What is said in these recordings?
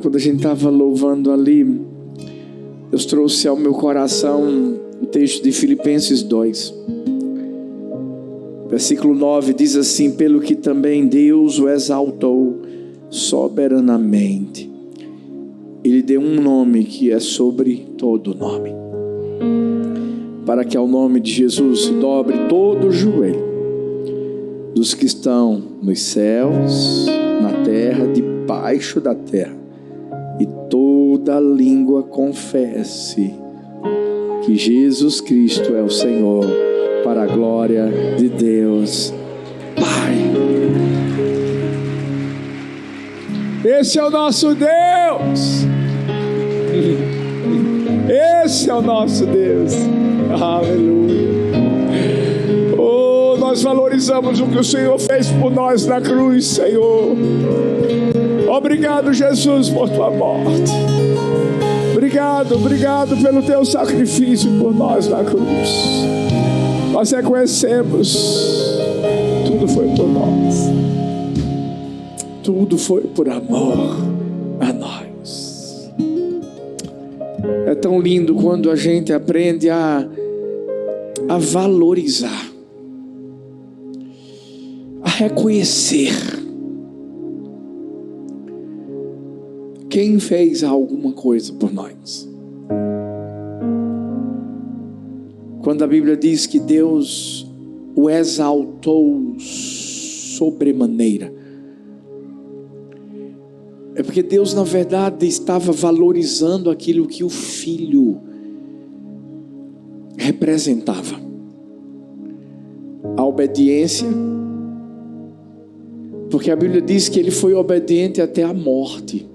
Quando a gente estava louvando ali, Deus trouxe ao meu coração o texto de Filipenses 2. Versículo 9 diz assim: pelo que também Deus o exaltou soberanamente. Ele deu um nome que é sobre todo nome, para que ao nome de Jesus se dobre todo o joelho, dos que estão nos céus, na terra, debaixo da terra, e toda língua confesse que Jesus Cristo é o Senhor, para a glória de Deus Pai. Esse é o nosso Deus. Esse é o nosso Deus. Aleluia. Oh, nós valorizamos o que o Senhor fez por nós na cruz, Senhor. Obrigado, Jesus, por tua morte. Obrigado pelo teu sacrifício por nós na cruz. Nós reconhecemos, tudo foi por nós. Tudo foi por amor a nós. É tão lindo quando a gente aprende a valorizar, a reconhecer quem fez alguma coisa por nós. Quando a Bíblia diz que Deus o exaltou sobremaneira, é porque Deus, na verdade, estava valorizando aquilo que o Filho representava. A obediência, porque a Bíblia diz que ele foi obediente até a morte,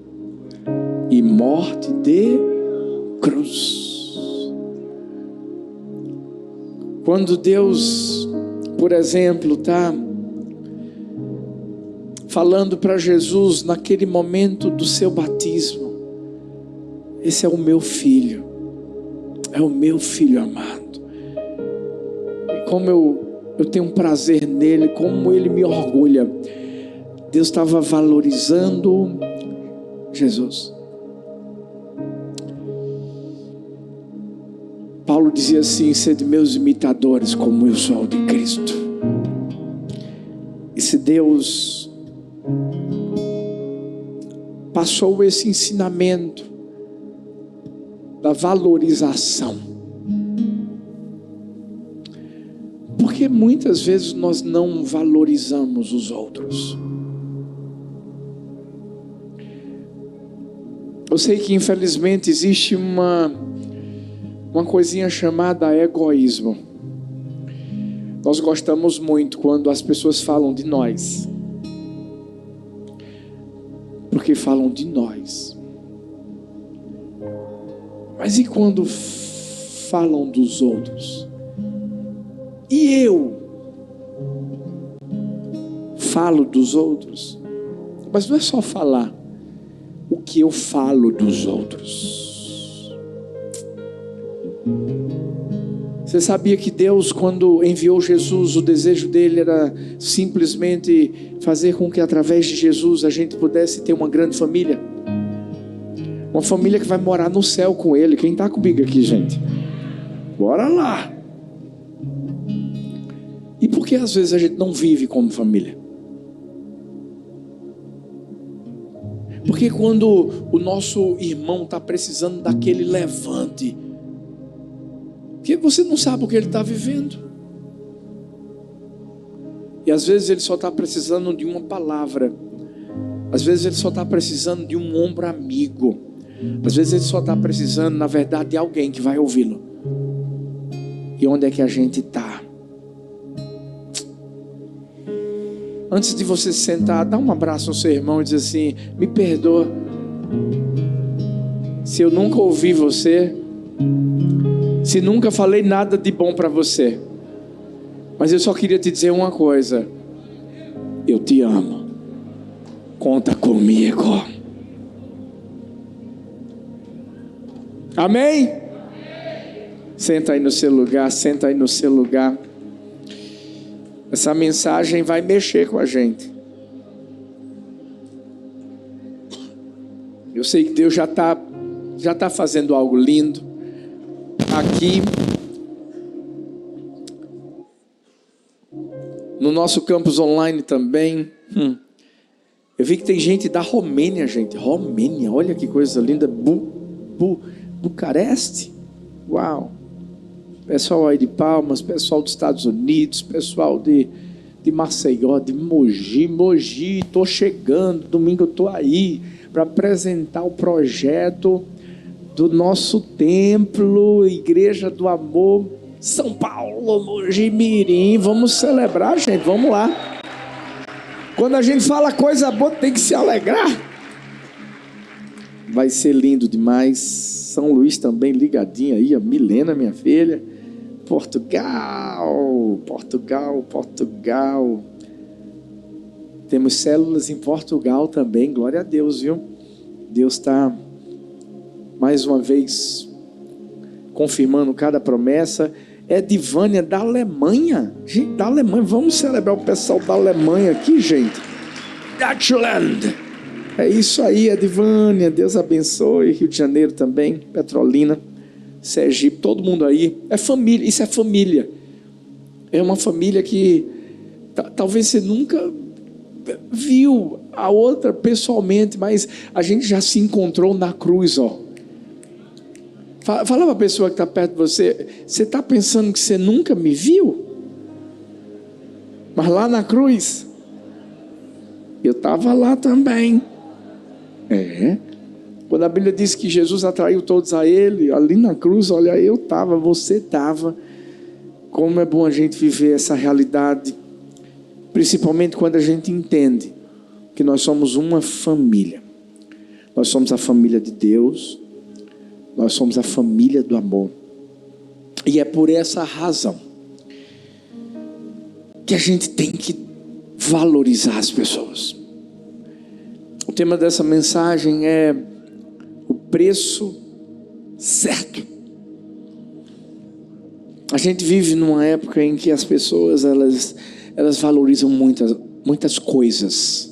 e morte de cruz. Quando Deus, por exemplo, está falando para Jesus naquele momento do seu batismo: esse é o meu filho, é o meu filho amado, e como eu tenho um prazer nele, como ele me orgulha. Deus estava valorizando Jesus. Paulo dizia assim: sede meus imitadores como eu sou de Cristo. E se Deus passou esse ensinamento da valorização, porque muitas vezes nós não valorizamos os outros. Eu sei que infelizmente existe uma coisinha chamada egoísmo. Nós gostamos muito quando as pessoas falam de nós, porque falam de nós. Mas e quando falam dos outros? E eu falo dos outros, mas não é só falar o que eu falo dos outros. Você sabia que Deus, quando enviou Jesus, o desejo dele era simplesmente fazer com que através de Jesus a gente pudesse ter uma grande família? Uma família que vai morar no céu com ele. Quem está comigo aqui, gente? Bora lá! E por que às vezes a gente não vive como família? Porque quando o nosso irmão está precisando daquele levante, porque você não sabe o que ele está vivendo. E às vezes ele só está precisando de uma palavra. Às vezes ele só está precisando de um ombro amigo. Às vezes ele só está precisando, na verdade, de alguém que vai ouvi-lo. E onde é que a gente está? Antes de você sentar, dá um abraço no seu irmão e diz assim: me perdoa se eu nunca ouvi você, se nunca falei nada de bom para você, mas eu só queria te dizer uma coisa: eu te amo, conta comigo. Amém? Senta aí no seu lugar, senta aí no seu lugar. Essa mensagem vai mexer com a gente. sei que Deus já está fazendo algo lindo aqui no nosso campus online também. Eu vi que tem gente da Romênia, gente. Romênia, olha que coisa linda. Bucareste. Uau. Pessoal aí de Palmas, pessoal dos Estados Unidos, pessoal de Maceió, de Mogi. Estou chegando, domingo eu estou aí para apresentar o projeto do nosso templo, Igreja do Amor, São Paulo, Mogi Mirim. Vamos celebrar, gente, vamos lá. Quando a gente fala coisa boa, tem que se alegrar. Vai ser lindo demais. São Luís também ligadinho aí, a Milena, minha filha. Portugal. Temos células em Portugal também, glória a Deus, viu? Deus está, mais uma vez, confirmando cada promessa. Edivânia da Alemanha. Gente, da Alemanha, vamos celebrar o pessoal da Alemanha aqui, gente. Deutschland. É isso aí, Edivânia, Deus abençoe. Rio de Janeiro também, Petrolina, Sergipe, todo mundo aí. É família, isso é família. É uma família que talvez você nunca viu a outra pessoalmente, mas a gente já se encontrou na cruz, ó. Fala para a pessoa que está perto de você, você está pensando que você nunca me viu? Mas lá na cruz, eu estava lá também. Quando a Bíblia diz que Jesus atraiu todos a Ele, ali na cruz, olha, eu estava, você estava. Como é bom a gente viver essa realidade, principalmente quando a gente entende que nós somos uma família. Nós somos a família de Deus, nós somos a família do amor. E é por essa razão que a gente tem que valorizar as pessoas. O tema dessa mensagem é o preço certo. A gente vive numa época em que as pessoas elas valorizam muitas coisas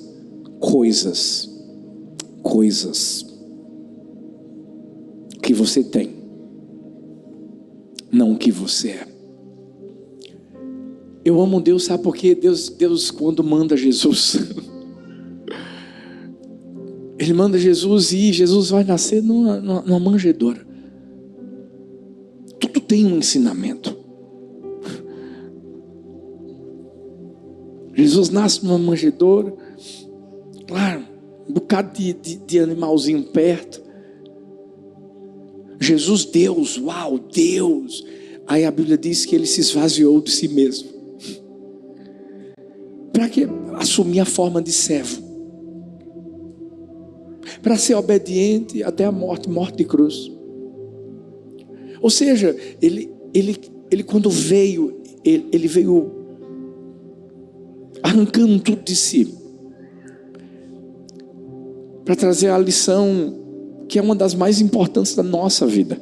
que você tem, não o que você é. Eu amo Deus, sabe por quê? Deus quando manda Jesus Ele manda Jesus e Jesus vai nascer numa manjedoura. Tudo tem um ensinamento. Jesus nasce numa manjedoura, claro, um bocado de animalzinho perto. Jesus, Deus, uau, Deus. Aí a Bíblia diz que Ele se esvaziou de si mesmo. Para que assumir a forma de servo? Para ser obediente até a morte de cruz. Ou seja, ele quando veio, ele veio arrancando tudo de si, para trazer a lição que é uma das mais importantes da nossa vida.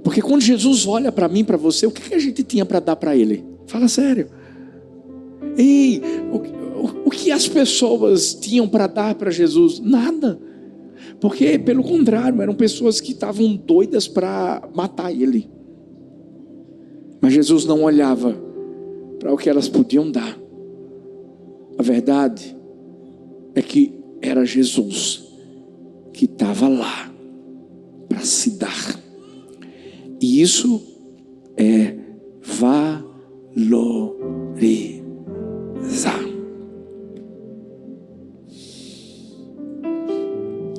Porque quando Jesus olha para mim, para você, o que a gente tinha para dar para Ele? Fala sério. Ei, o que as pessoas tinham para dar para Jesus? Nada. Porque, pelo contrário, eram pessoas que estavam doidas para matar Ele. Mas Jesus não olhava para o que elas podiam dar. A verdade é que era Jesus que estava lá para se dar. E isso é valorizar.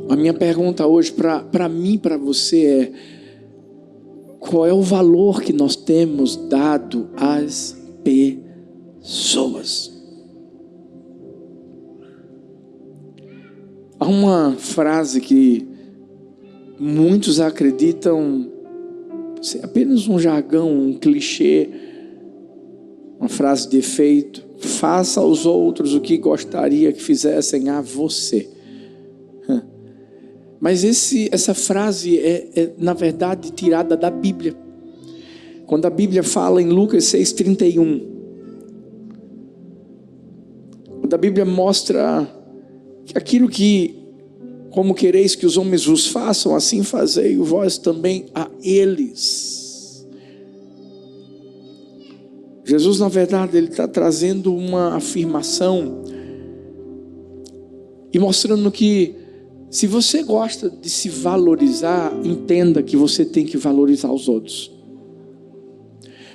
A minha pergunta hoje para mim, para você é: qual é o valor que nós temos dado às pessoas? Há uma frase que muitos acreditam ser apenas um jargão, um clichê, uma frase de efeito: faça aos outros o que gostaria que fizessem a você. Mas essa frase é na verdade tirada da Bíblia. Quando a Bíblia fala em Lucas 6,31, quando a Bíblia mostra que aquilo que Como quereis que os homens vos façam, assim fazei vós também a eles. Jesus, na verdade, ele está trazendo uma afirmação e mostrando que, se você gosta de se valorizar, entenda que você tem que valorizar os outros.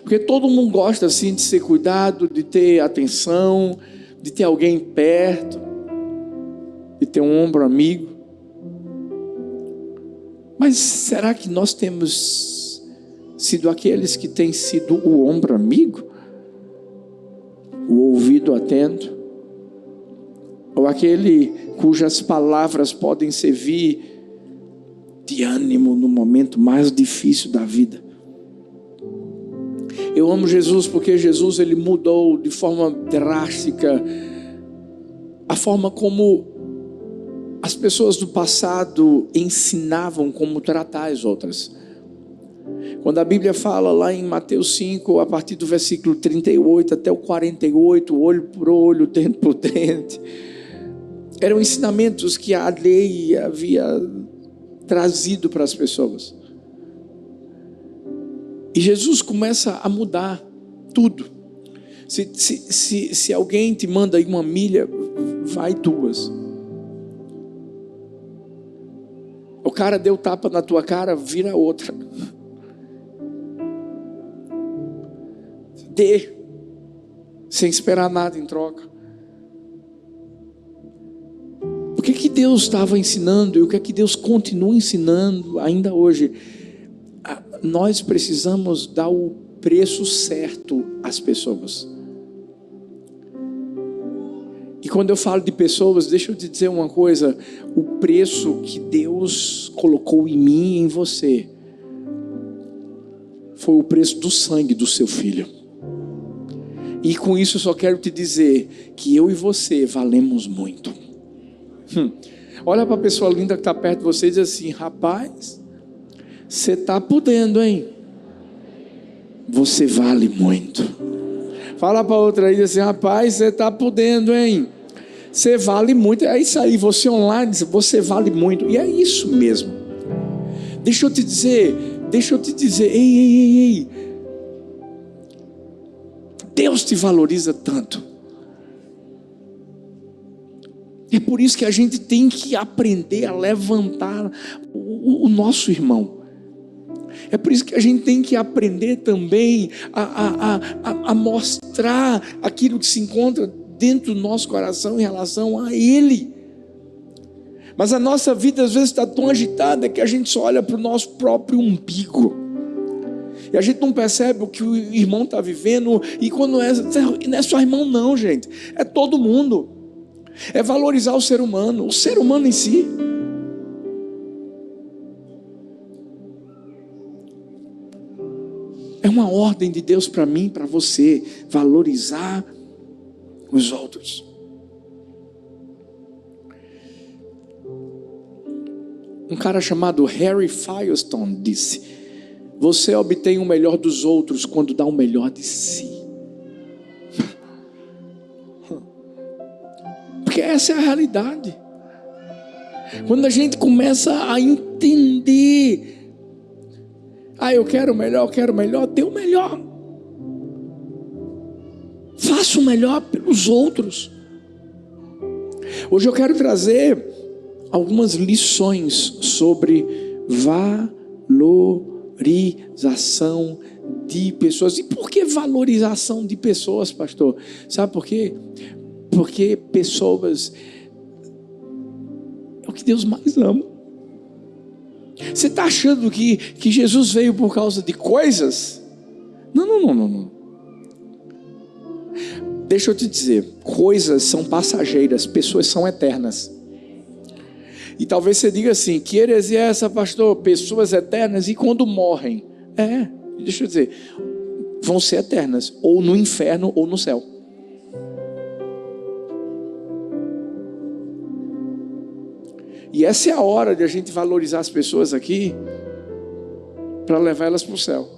Porque todo mundo gosta assim de ser cuidado, de ter atenção, de ter alguém perto, de ter um ombro amigo. Mas será que nós temos sido aqueles que têm sido o ombro amigo? O ouvido atento? Ou aquele cujas palavras podem servir de ânimo no momento mais difícil da vida? Eu amo Jesus porque Jesus, ele mudou de forma drástica a forma como as pessoas do passado ensinavam como tratar as outras. Quando a Bíblia fala lá em Mateus 5, a partir do versículo 38 até o 48, olho por olho, dente por dente, eram ensinamentos que a lei havia trazido para as pessoas. E Jesus começa a mudar tudo. Se alguém te manda ir 1 milha, vai 2. O cara deu tapa na tua cara, vira outra. Dê, sem esperar nada em troca. O que Deus estava ensinando e o que Deus continua ensinando ainda hoje? Nós precisamos dar o preço certo às pessoas. E quando eu falo de pessoas, deixa eu te dizer uma coisa: o preço que Deus colocou em mim e em você foi o preço do sangue do seu filho. E com isso eu só quero te dizer que eu e você valemos muito. Olha para a pessoa linda que está perto de você e diz assim: rapaz, você está podendo, hein? Você vale muito. Fala para outra aí, diz assim: rapaz, você está podendo, hein? Você vale muito. É isso aí, você online, você vale muito. E é isso mesmo. Deixa eu te dizer, ei. Deus te valoriza tanto. É por isso que a gente tem que aprender a levantar o nosso irmão. É por isso que a gente tem que aprender também a mostrar aquilo que se encontra dentro do nosso coração em relação a Ele. Mas a nossa vida às vezes está tão agitada que a gente só olha para o nosso próprio umbigo. E a gente não percebe o que o irmão está vivendo. E quando não é só irmão não, gente. É todo mundo. É valorizar o ser humano em si. É uma ordem de Deus para mim, para você, valorizar os outros. Um cara chamado Harry Firestone disse: você obtém o melhor dos outros quando dá o melhor de si. Porque essa é a realidade. Quando a gente começa a entender: eu quero o melhor, dê o melhor. Faça o melhor pelos outros. Hoje eu quero trazer algumas lições sobre valorização de pessoas. E por que valorização de pessoas, pastor? Sabe por quê? Porque pessoas é o que Deus mais ama. Você está achando que Jesus veio por causa de coisas? Não. Deixa eu te dizer, coisas são passageiras, pessoas são eternas. E talvez você diga assim: que heresia é essa, pastor? Pessoas eternas, e quando morrem? Deixa eu dizer, vão ser eternas, ou no inferno ou no céu. E essa é a hora de a gente valorizar as pessoas aqui, para levar elas para o céu,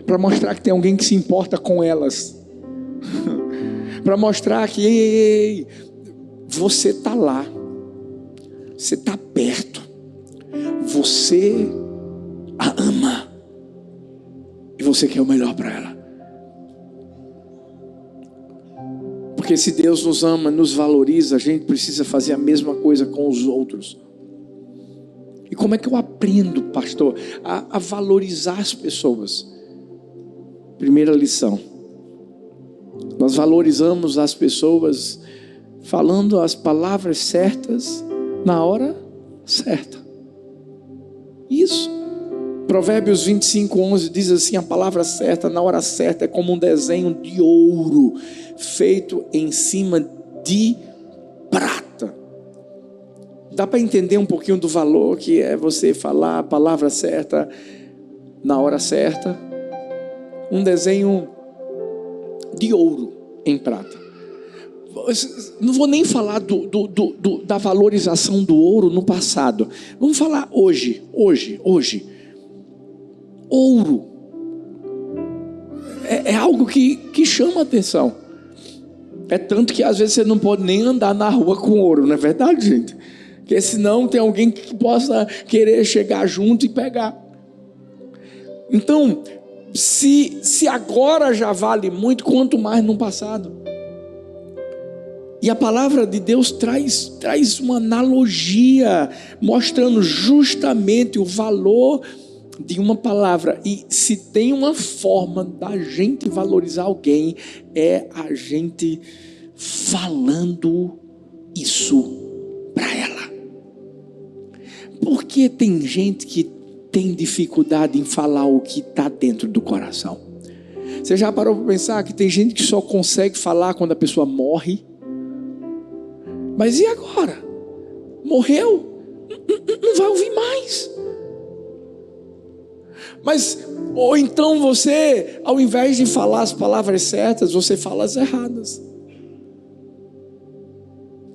para mostrar que tem alguém que se importa com elas, para mostrar que você está lá. Você está perto. Você a ama. E você quer o melhor para ela. Porque se Deus nos ama, nos valoriza, a gente precisa fazer a mesma coisa com os outros. E como é que eu aprendo, pastor, a valorizar as pessoas? Primeira lição. Nós valorizamos as pessoas falando as palavras certas na hora certa. Isso. Provérbios 25:11 diz assim: a palavra certa na hora certa é como um desenho de ouro feito em cima de prata. Dá para entender um pouquinho do valor que é você falar a palavra certa na hora certa? Um desenho de ouro em prata. Não vou nem falar da valorização do ouro no passado. Vamos falar hoje. Ouro é algo que chama a atenção. É tanto que às vezes você não pode nem andar na rua com ouro, não é verdade, gente? Porque senão tem alguém que possa querer chegar junto e pegar. Então, se agora já vale muito, quanto mais no passado. E a palavra de Deus traz uma analogia, mostrando justamente o valor de uma palavra. E se tem uma forma da gente valorizar alguém, é a gente falando isso para ela. Porque tem gente que tem dificuldade em falar o que está dentro do coração. Você já parou para pensar que tem gente que só consegue falar quando a pessoa morre? Mas e agora? Morreu? Não vai ouvir mais. Mas, ou então você, ao invés de falar as palavras certas, você fala as erradas.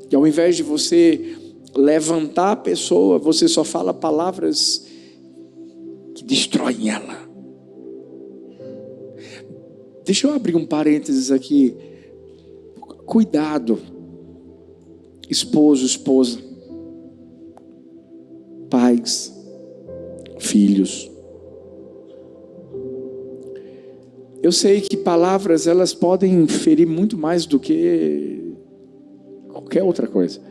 E ao invés de você levantar a pessoa, você só fala palavras que destroem ela. Deixa eu abrir um parênteses aqui. Cuidado, esposo, esposa, pais, filhos. Eu sei que palavras, elas podem ferir muito mais do que qualquer outra coisa.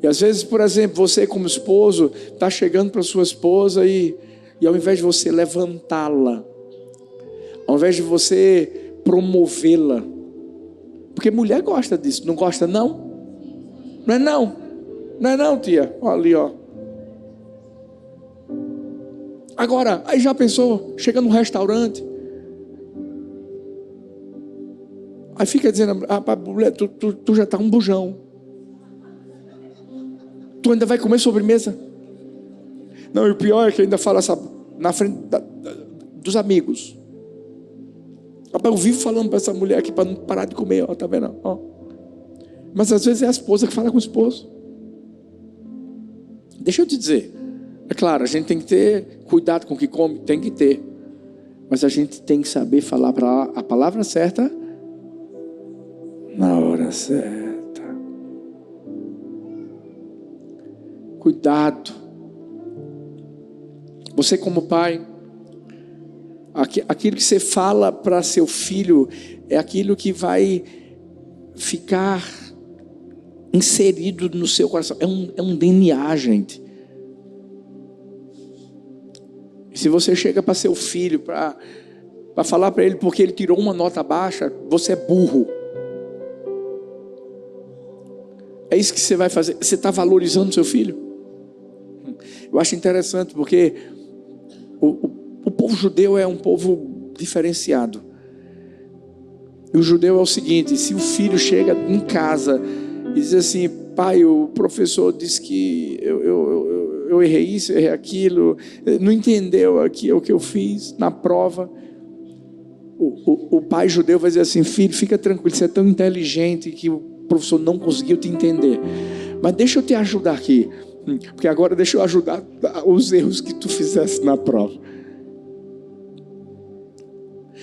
E às vezes, por exemplo, você como esposo está chegando para sua esposa e ao invés de você levantá-la, ao invés de você promovê-la, porque mulher gosta disso, não gosta não? Não é não? Não é não, tia? Olha ali, ó. Agora, aí já pensou, chega num restaurante, aí fica dizendo, mulher, tu já está um bujão. Tu ainda vai comer sobremesa? Não, e o pior é que ainda fala, sabe, na frente dos amigos. Eu vivo falando para essa mulher aqui para não parar de comer, ó, tá vendo? Ó. Mas às vezes é a esposa que fala com o esposo. Deixa eu te dizer, é claro, a gente tem que ter cuidado com o que come, tem que ter. Mas a gente tem que saber falar a palavra certa na hora certa. Cuidado. Você como pai, aquilo que você fala para seu filho é aquilo que vai ficar inserido no seu coração. É um DNA, gente. Se você chega para seu filho para falar para ele porque ele tirou uma nota baixa, você é burro. É isso que você vai fazer. Você está valorizando seu filho? Eu acho interessante porque o povo judeu é um povo diferenciado. E o judeu é o seguinte: se o filho chega em casa e diz assim, pai, o professor disse que eu errei isso, eu errei aquilo, não entendeu aqui o que eu fiz na prova, o pai judeu vai dizer assim, filho, fica tranquilo, você é tão inteligente que o professor não conseguiu te entender, mas deixa eu te ajudar aqui, porque agora deixa eu ajudar os erros que tu fizesse na prova.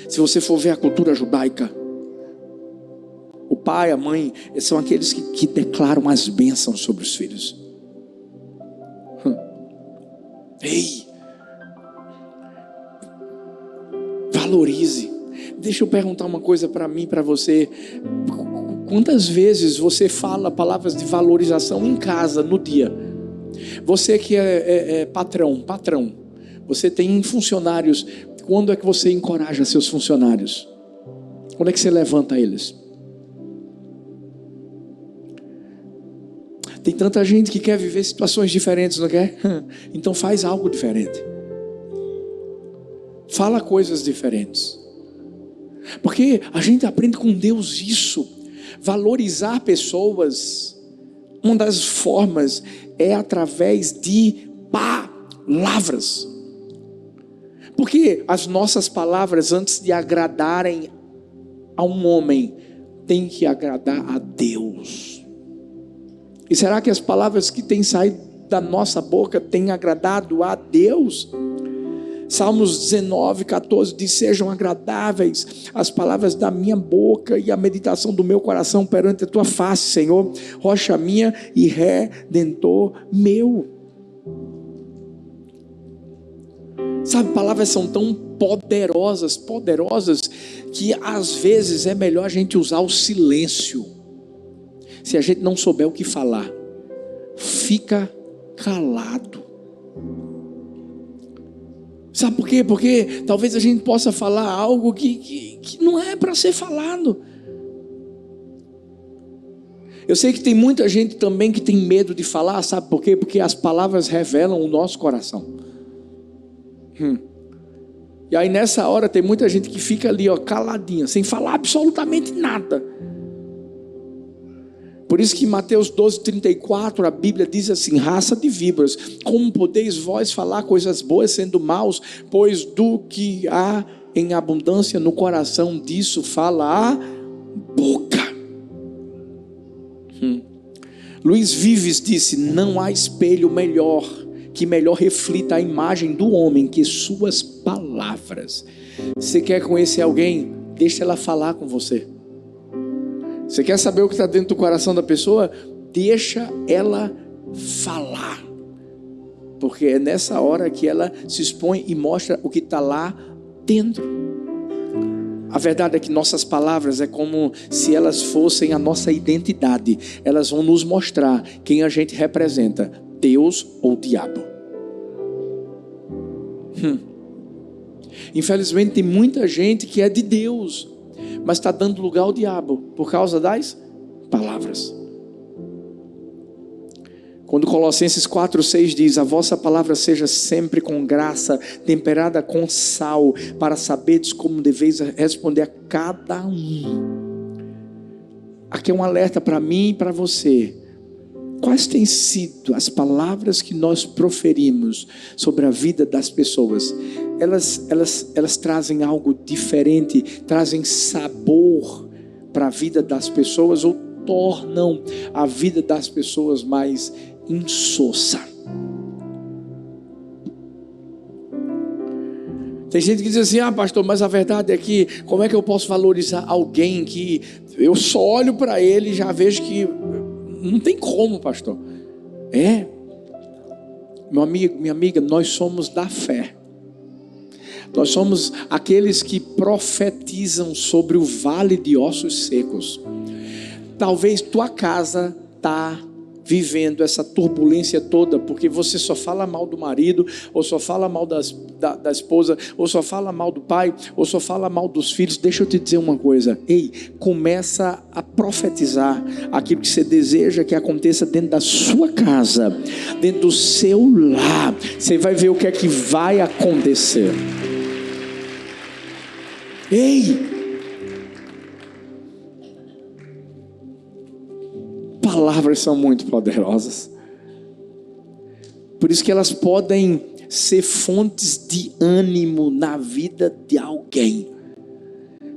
Se você for ver a cultura judaica, pai, a mãe, são aqueles que declaram as bênçãos sobre os filhos. Ei, valorize. Deixa eu perguntar uma coisa para mim, para você. Quantas vezes você fala palavras de valorização em casa, no dia? Você que é patrão, você tem funcionários. Quando é que você encoraja seus funcionários? Quando é que você levanta eles? Tem tanta gente que quer viver situações diferentes, não quer? Então faz algo diferente. Fala coisas diferentes. Porque a gente aprende com Deus isso. Valorizar pessoas, uma das formas é através de palavras. Porque as nossas palavras, antes de agradarem a um homem, tem que agradar a Deus. E será que as palavras que têm saído da nossa boca têm agradado a Deus? Salmos 19:14 diz: sejam agradáveis as palavras da minha boca e a meditação do meu coração perante a tua face, Senhor, rocha minha e redentor meu. Sabe, palavras são tão poderosas, que às vezes é melhor a gente usar o silêncio. Se a gente não souber o que falar, fica calado. Sabe por quê? Porque talvez a gente possa falar algo que não é para ser falado. Eu sei que tem muita gente também que tem medo de falar, sabe por quê? Porque as palavras revelam o nosso coração. E aí nessa hora tem muita gente que fica ali, caladinha, sem falar absolutamente nada. Por isso que em Mateus 12:34 a Bíblia diz assim: raça de víboras, como podeis vós falar coisas boas sendo maus? Pois do que há em abundância no coração, disso fala a boca. Luiz Vives disse: não há espelho que melhor reflita a imagem do homem que suas palavras. Você quer conhecer alguém? Deixa ela falar com você. Você quer saber o que está dentro do coração da pessoa? Deixa ela falar. Porque é nessa hora que ela se expõe e mostra o que está lá dentro. A verdade é que nossas palavras é como se elas fossem a nossa identidade. Elas vão nos mostrar quem a gente representa, Deus ou o diabo. Infelizmente tem muita gente que é de Deus, mas está dando lugar ao diabo por causa das palavras. Quando Colossenses 4:6 diz: a vossa palavra seja sempre com graça, temperada com sal, para saberdes como deveis responder a cada um. Aqui é um alerta para mim e para você. Quais têm sido as palavras que nós proferimos sobre a vida das pessoas? Elas trazem algo diferente, trazem sabor para a vida das pessoas, ou tornam a vida das pessoas mais insossa? Tem gente que diz assim: pastor, mas a verdade é que como é que eu posso valorizar alguém que eu só olho para ele e já vejo que não tem como, pastor? Meu amigo, minha amiga, nós somos da fé. Nós somos aqueles que profetizam sobre o vale de ossos secos. Talvez tua casa está vivendo essa turbulência toda, porque você só fala mal do marido, ou só fala mal da esposa, ou só fala mal do pai, ou só fala mal dos filhos. Deixa eu te dizer uma coisa: começa a profetizar aquilo que você deseja que aconteça dentro da sua casa, dentro do seu lar. Você vai ver o que é que vai acontecer. Palavras são muito poderosas. Por isso que elas podem ser fontes de ânimo na vida de alguém.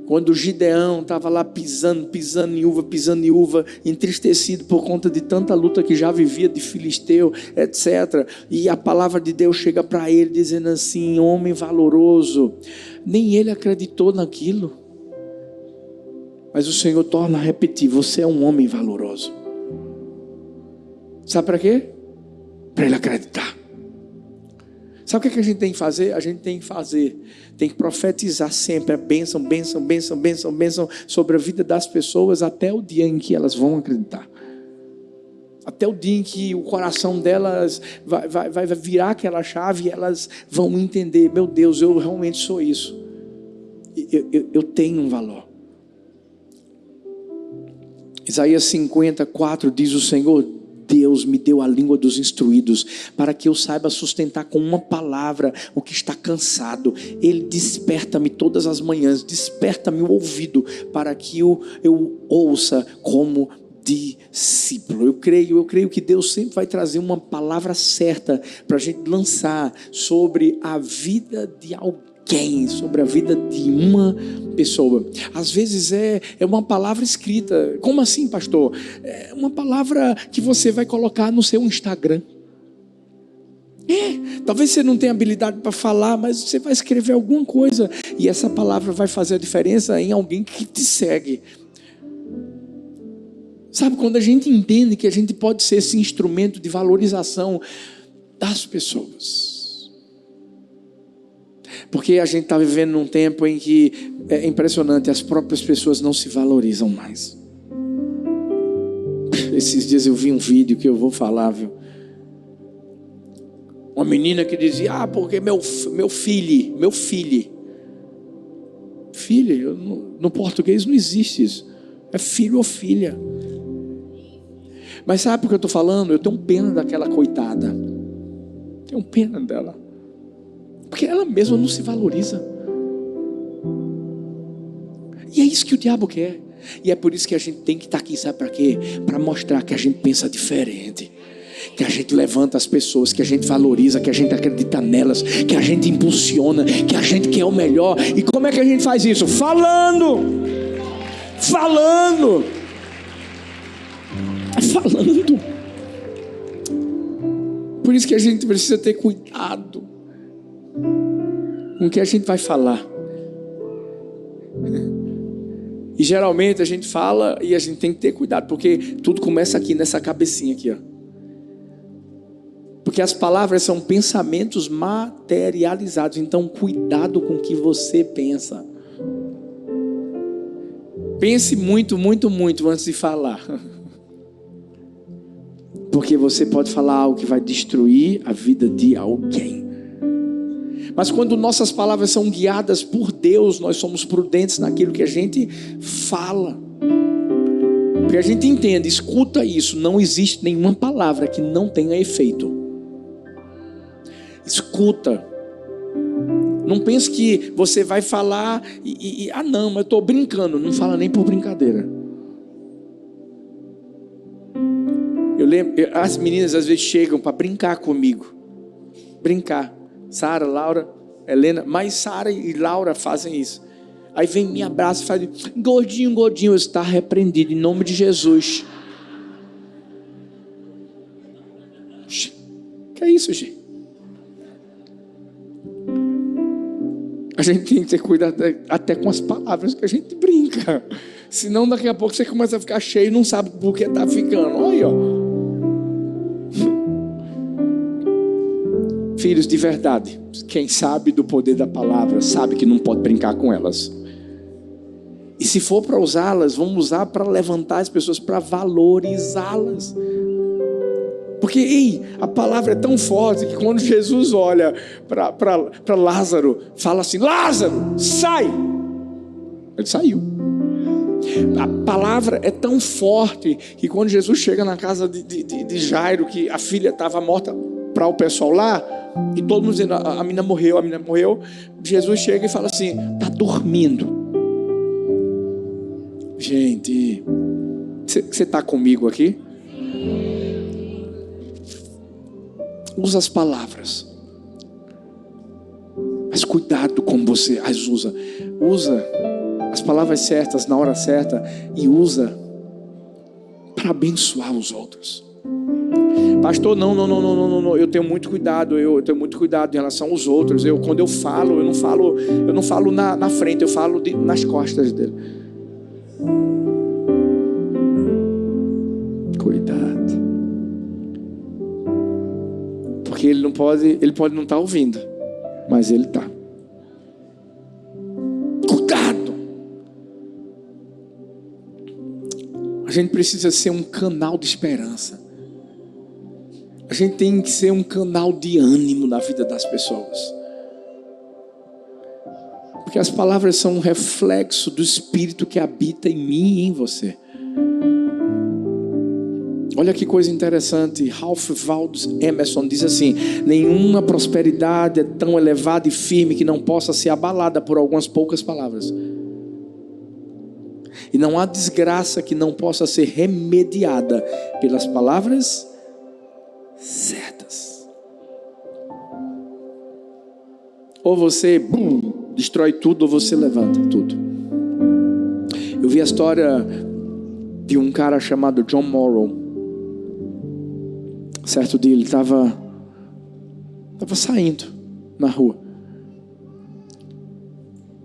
Quando Gideão estava lá pisando em uva, entristecido por conta de tanta luta que já vivia de filisteu, etc. E a palavra de Deus chega para ele dizendo assim: homem valoroso. Nem ele acreditou naquilo. Mas o Senhor torna a repetir: você é um homem valoroso. Sabe para quê? Para ele acreditar. Sabe o que a gente tem que fazer? A gente tem que profetizar sempre a bênção, bênção, bênção, bênção, bênção sobre a vida das pessoas até o dia em que elas vão acreditar. Até o dia em que o coração delas vai virar aquela chave e elas vão entender: meu Deus, eu realmente sou isso. Eu tenho um valor. Isaías 54 diz: o Senhor Deus me deu a língua dos instruídos, para que eu saiba sustentar com uma palavra o que está cansado. Ele desperta-me todas as manhãs, desperta-me o ouvido, para que eu ouça como discípulo. Eu creio que Deus sempre vai trazer uma palavra certa para a gente lançar sobre a vida de alguém, sobre a vida de uma pessoa. Às vezes é uma palavra escrita. Como assim, pastor? É uma palavra que você vai colocar no seu Instagram. Talvez você não tenha habilidade para falar, mas você vai escrever alguma coisa e essa palavra vai fazer a diferença em alguém que te segue. Sabe, quando a gente entende que a gente pode ser esse instrumento de valorização das pessoas. Porque a gente está vivendo num tempo em que é impressionante, as próprias pessoas não se valorizam mais. Esses dias eu vi um vídeo que eu vou falar, viu? Uma menina que dizia: porque meu filho, no português não existe isso, é filho ou filha. Mas sabe por que eu estou falando? Eu tenho pena daquela coitada, tenho pena dela, porque ela mesma não se valoriza. E é isso que o diabo quer. E é por isso que a gente tem que estar aqui, sabe para quê? Para mostrar que a gente pensa diferente, que a gente levanta as pessoas, que a gente valoriza, que a gente acredita nelas, que a gente impulsiona, que a gente quer o melhor. E como é que a gente faz isso? Falando. Por isso que a gente precisa ter cuidado com o que a gente vai falar. E geralmente a gente fala e a gente tem que ter cuidado, porque tudo começa aqui nessa cabecinha aqui, ó. Porque as palavras são pensamentos materializados. Então cuidado com o que você pensa. Pense muito, muito, muito antes de falar. Porque você pode falar algo que vai destruir a vida de alguém. Mas quando nossas palavras são guiadas por Deus, nós somos prudentes naquilo que a gente fala. Porque a gente entende, escuta isso, não existe nenhuma palavra que não tenha efeito. Escuta. Não pense que você vai falar não, mas eu estou brincando. Não fala nem por brincadeira. Eu lembro, as meninas às vezes chegam para brincar comigo. Brincar. Sara, Laura, Helena, mas Sara e Laura fazem isso. Aí vem, me abraça e fala: gordinho, eu estou repreendido em nome de Jesus. Que é isso, gente? A gente tem que ter cuidado até com as palavras que a gente brinca. Senão daqui a pouco você começa a ficar cheio e não sabe por que está ficando. Olha, ó. Filhos, de verdade, quem sabe do poder da palavra sabe que não pode brincar com elas. E se for para usá-las, vamos usar para levantar as pessoas, para valorizá-las. Porque a palavra é tão forte que quando Jesus olha para Lázaro, fala assim: Lázaro, sai! Ele saiu. A palavra é tão forte que quando Jesus chega na casa de Jairo, que a filha estava morta para o pessoal lá, e todo mundo dizendo: a menina morreu. Jesus chega e fala assim: está dormindo. Gente, você está comigo aqui? Usa as palavras, mas cuidado como você as usa. Usa as palavras certas na hora certa e usa para abençoar os outros. Pastor, não, eu tenho muito cuidado, em relação aos outros. Quando eu falo, eu não falo na frente, eu falo nas costas dele. ele pode não estar ouvindo, mas ele está. Cuidado! A gente precisa ser um canal de esperança. A gente tem que ser um canal de ânimo na vida das pessoas. Porque as palavras são um reflexo do Espírito que habita em mim e em você. Olha que coisa interessante. Ralph Waldo Emerson diz assim: nenhuma prosperidade é tão elevada e firme que não possa ser abalada por algumas poucas palavras. E não há desgraça que não possa ser remediada pelas palavras certas. Ou você destrói tudo, ou você levanta tudo. Eu vi a história de um cara chamado John Morrow. Certo dia ele estava saindo na rua.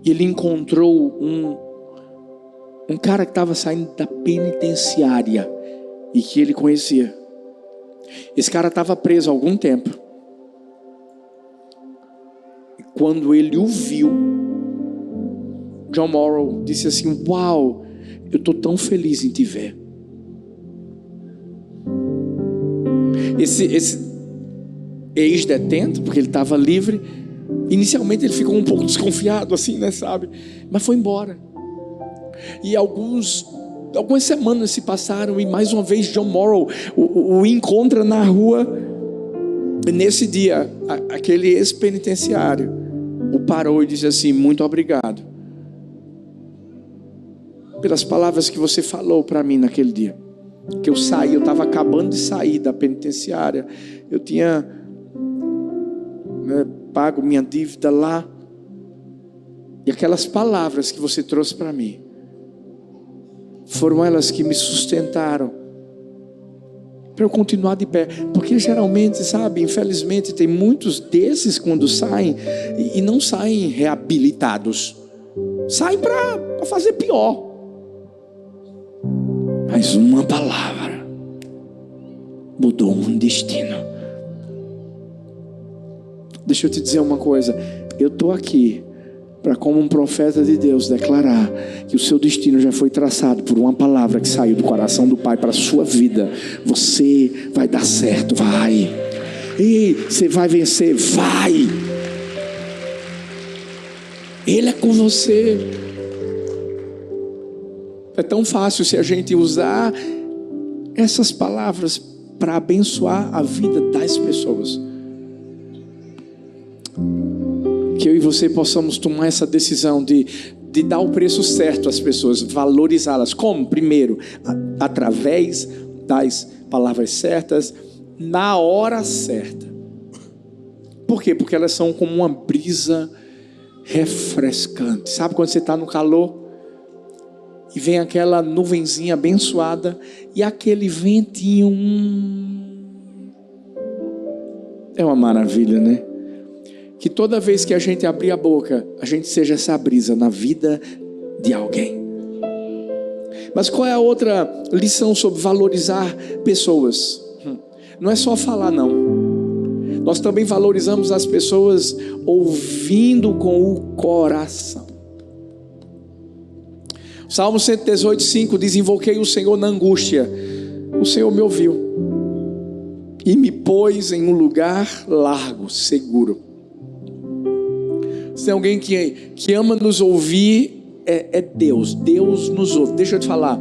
E ele encontrou um cara que estava saindo da penitenciária e que ele conhecia. Esse cara estava preso há algum tempo. E quando ele o viu, John Morrow disse assim: uau, eu estou tão feliz em te ver. Esse ex-detento, porque ele estava livre, inicialmente ele ficou um pouco desconfiado assim, né, sabe? Mas foi embora. E algumas semanas se passaram e mais uma vez John Morrow o encontra na rua. E nesse dia, aquele ex-penitenciário o parou e disse assim: muito obrigado pelas palavras que você falou para mim naquele dia. Que eu estava acabando de sair da penitenciária. Eu tinha pago minha dívida lá. E aquelas palavras que você trouxe para mim foram elas que me sustentaram para eu continuar de pé. Porque geralmente, sabe, infelizmente tem muitos desses quando saem e não saem reabilitados. Saem para fazer pior. Mas uma palavra mudou um destino. Deixa eu te dizer uma coisa. Eu estou aqui para, como um profeta de Deus, declarar que o seu destino já foi traçado por uma palavra que saiu do coração do Pai para a sua vida. Você vai dar certo, vai. E você vai vencer, vai. Ele é com você. É tão fácil se a gente usar essas palavras para abençoar a vida das pessoas. Que eu e você possamos tomar essa decisão de dar o preço certo às pessoas, valorizá-las. Como? Primeiro, através das palavras certas, na hora certa. Por quê? Porque elas são como uma brisa refrescante. Sabe quando você está no calor e vem aquela nuvenzinha abençoada e aquele ventinho, é uma maravilha, né? Que toda vez que a gente abrir a boca, a gente seja essa brisa na vida de alguém. Mas qual é a outra lição sobre valorizar pessoas? Não é só falar, não. Nós também valorizamos as pessoas ouvindo com o coração. Salmo 118:5 diz: invoquei o Senhor na angústia, o Senhor me ouviu e me pôs em um lugar largo, seguro. Se tem alguém que ama nos ouvir, é Deus. Deus nos ouve. Deixa eu te falar,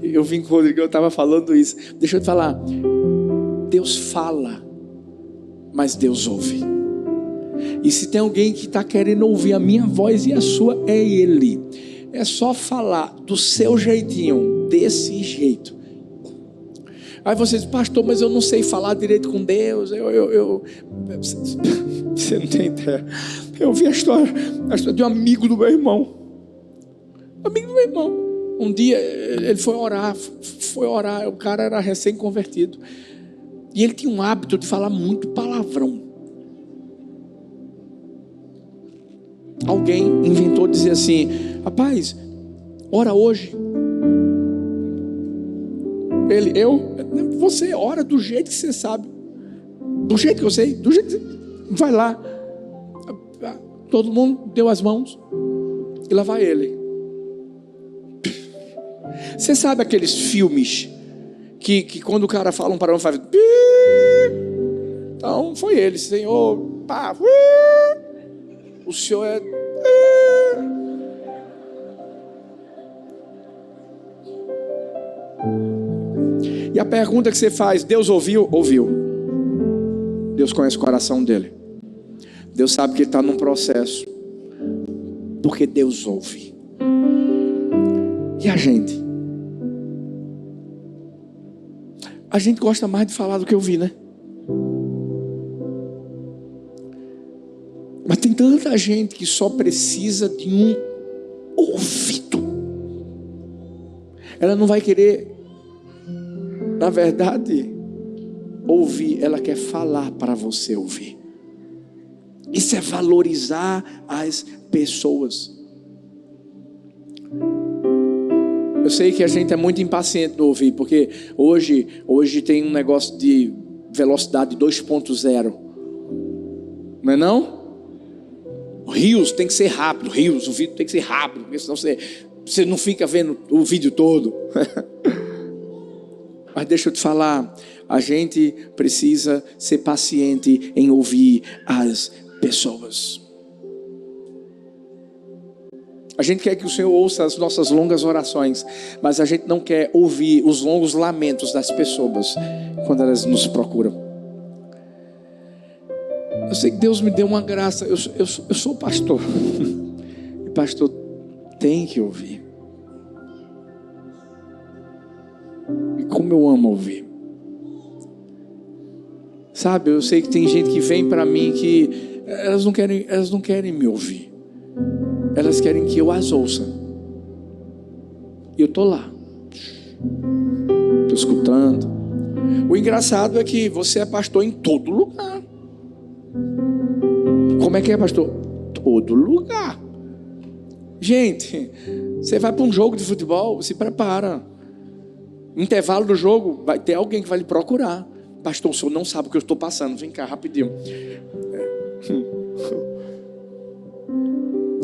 eu vim com o Rodrigo, eu estava falando isso. Deixa eu te falar, Deus fala, mas Deus ouve. E se tem alguém que está querendo ouvir a minha voz e a sua, é Ele. É só falar do seu jeitinho, desse jeito. Aí você diz: pastor, mas eu não sei falar direito com Deus. Você não tem ideia. Eu vi a história de um amigo do meu irmão. Um dia ele foi orar. O cara era recém-convertido. E ele tinha um hábito de falar muito palavrão. Alguém inventou dizer assim: rapaz, ora hoje. Você ora do jeito que você sabe. Do jeito que eu sei, do jeito que vai lá. Todo mundo deu as mãos e lá vai ele. Você sabe aqueles filmes que quando o cara fala um palavrão faz... Então foi ele, Senhor, pá, o Senhor é... E a pergunta que você faz, Deus ouviu? Ouviu. Deus conhece o coração dele. Deus sabe que ele está num processo, porque Deus ouve. E a gente? A gente gosta mais de falar do que ouvir, né? Mas tem tanta gente que só precisa de um ouvido. Ela não vai querer, na verdade, ouvir. Ela quer falar para você ouvir. Isso é valorizar as pessoas. Eu sei que a gente é muito impaciente no ouvir, porque hoje tem um negócio de velocidade 2.0. Não é não? Rios tem que ser rápido. Rios, o vídeo tem que ser rápido, porque senão você não fica vendo o vídeo todo. Mas deixa eu te falar, a gente precisa ser paciente em ouvir as pessoas. A gente quer que o Senhor ouça as nossas longas orações, mas a gente não quer ouvir os longos lamentos das pessoas quando elas nos procuram. Eu sei que Deus me deu uma graça. Eu sou pastor. E pastor tem que ouvir. E como eu amo ouvir. Sabe, eu sei que tem gente que vem para mim que elas não querem me ouvir. Elas querem que eu as ouça. E eu estou lá. Estou escutando. O engraçado é que você é pastor em todo lugar. Como é que é, pastor? Todo lugar. Gente, você vai para um jogo de futebol, se prepara. Intervalo do jogo, vai ter alguém que vai lhe procurar. Pastor, o senhor não sabe o que eu estou passando. Vem cá, rapidinho.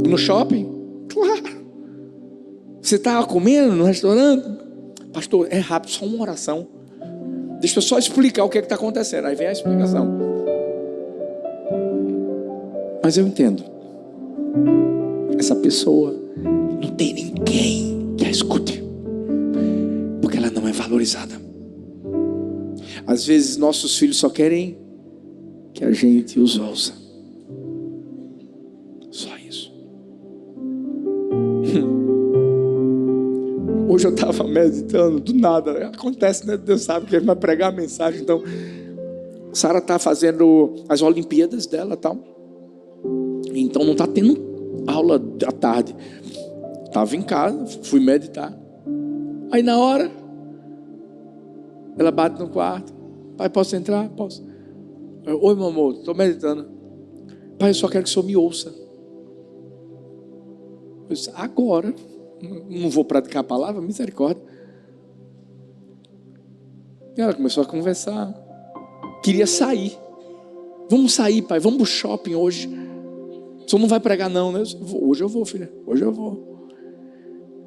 No shopping? Claro. Você estava comendo no restaurante? Pastor, é rápido, só uma oração. Deixa eu só explicar o que está acontecendo. Aí vem a explicação. Mas eu entendo. Essa pessoa não tem ninguém que a escute, porque ela não é valorizada. Às vezes nossos filhos só querem que a gente os ouça. Só isso. Hoje eu estava meditando, do nada, acontece, né? Deus sabe que ele vai pregar a mensagem. Então, Sara está fazendo as Olimpíadas dela e tal. Então não está tendo aula à tarde. Estava em casa, fui meditar. Aí na hora, ela bate no quarto. Pai, posso entrar? Posso. Oi, meu amor, estou meditando. Pai, eu só quero que o senhor me ouça. Eu disse, agora. Não vou praticar a palavra, misericórdia. E ela começou a conversar. Queria sair. Vamos sair, pai, vamos pro shopping hoje. O senhor não vai pregar não, né? Hoje eu vou, filha, hoje eu vou.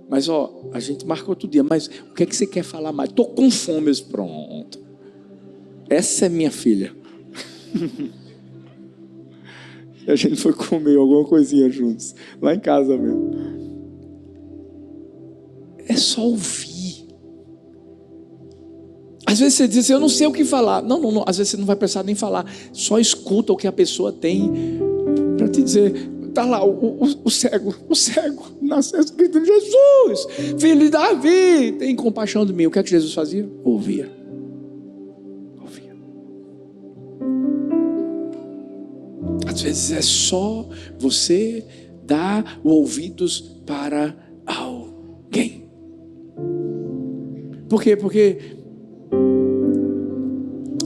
Mas a gente marcou outro dia. Mas o que é que você quer falar mais? Estou com fome. Pronto. Essa é minha filha. E a gente foi comer alguma coisinha juntos. Lá em casa mesmo. É só ouvir. Às vezes você diz assim, eu não sei o que falar. Não. Às vezes você não vai precisar nem falar. Só escuta o que a pessoa tem para te dizer. Está lá o cego nasceu escrito em Jesus, filho de Davi, tem compaixão de mim. O que é que Jesus fazia? Ouvia. Às vezes é só você dar ouvidos para alguém. Por quê? Porque